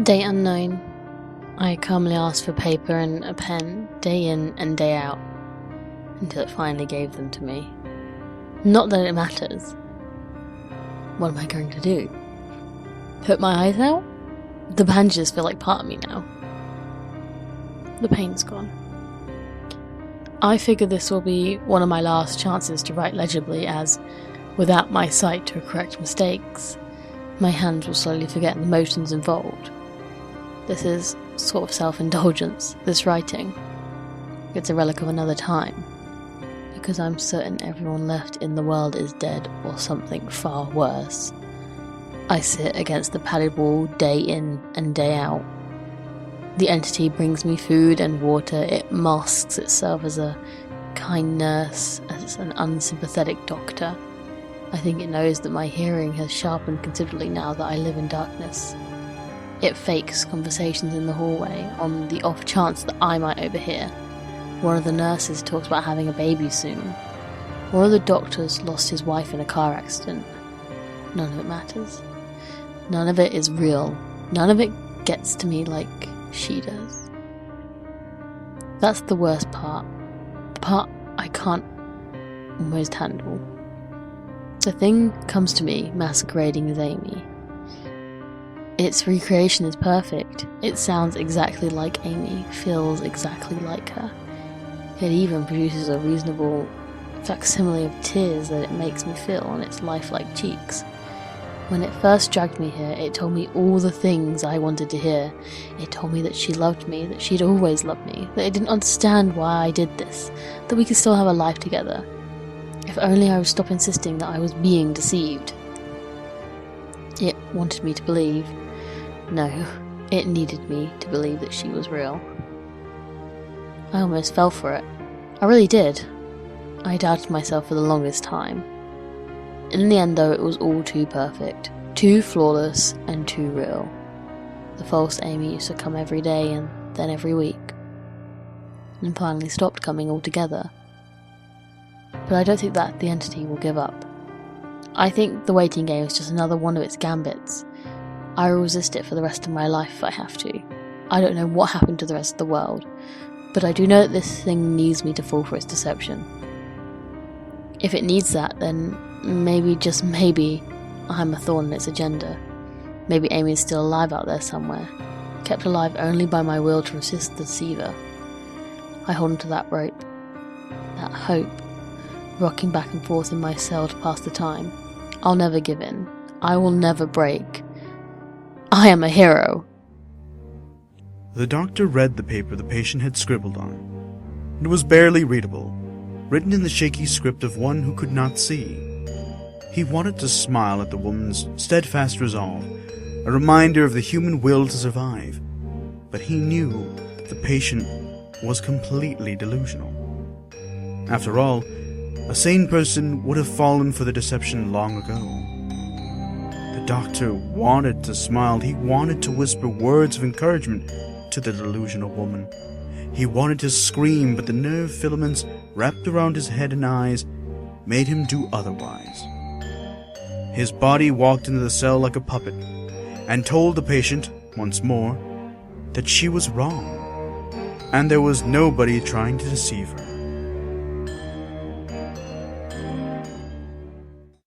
Date unknown. I calmly asked for paper and a pen, day in and day out, until it finally gave them to me. Not that it matters. What am I going to do? Put my eyes out? The bandages feel like part of me now. The pain's gone. I figure this will be one of my last chances to write legibly, as, without my sight to correct mistakes, my hands will slowly forget the motions involved. This is sort of self-indulgence, this writing. It's a relic of another time, because I'm certain everyone left in the world is dead or something far worse. I sit against the padded wall day in and day out. The entity brings me food and water. It masks itself as a kind nurse, as an unsympathetic doctor. I think it knows that my hearing has sharpened considerably now that I live in darkness. It fakes conversations in the hallway on the off chance that I might overhear. One of the nurses talks about having a baby soon. One of the doctors lost his wife in a car accident. None of it matters. None of it is real. None of it gets to me like she does. That's the worst part. The part I can't almost handle. The thing comes to me masquerading as Amy. Its recreation is perfect. It sounds exactly like Amy, feels exactly like her. It even produces a reasonable facsimile of tears that it makes me feel on its lifelike cheeks. When it first dragged me here, it told me all the things I wanted to hear. It told me that she loved me, that she'd always loved me, that it didn't understand why I did this, that we could still have a life together. If only I would stop insisting that I was being deceived. It wanted me to believe. No, it needed me to believe that she was real. I almost fell for it. I really did. I doubted myself for the longest time. In the end, though, it was all too perfect, too flawless, and too real. The false Amy used to come every day and then every week, and finally stopped coming altogether. But I don't think that the entity will give up. I think the waiting game is just another one of its gambits. I will resist it for the rest of my life if I have to. I don't know what happened to the rest of the world, but I do know that this thing needs me to fall for its deception. If it needs that, then maybe, just maybe, I'm a thorn in its agenda. Maybe Amy is still alive out there somewhere, kept alive only by my will to resist the deceiver. I hold onto that rope, that hope, rocking back and forth in my cell to pass the time. I'll never give in. I will never break. I am a hero. The doctor read the paper the patient had scribbled on. It was barely readable, written in the shaky script of one who could not see. He wanted to smile at the woman's steadfast resolve, a reminder of the human will to survive, but he knew the patient was completely delusional. After all, a sane person would have fallen for the deception long ago. The doctor wanted to smile. He wanted to whisper words of encouragement to the delusional woman. He wanted to scream, but the nerve filaments wrapped around his head and eyes made him do otherwise. His body walked into the cell like a puppet and told the patient, once more, that she was wrong, and there was nobody trying to deceive her.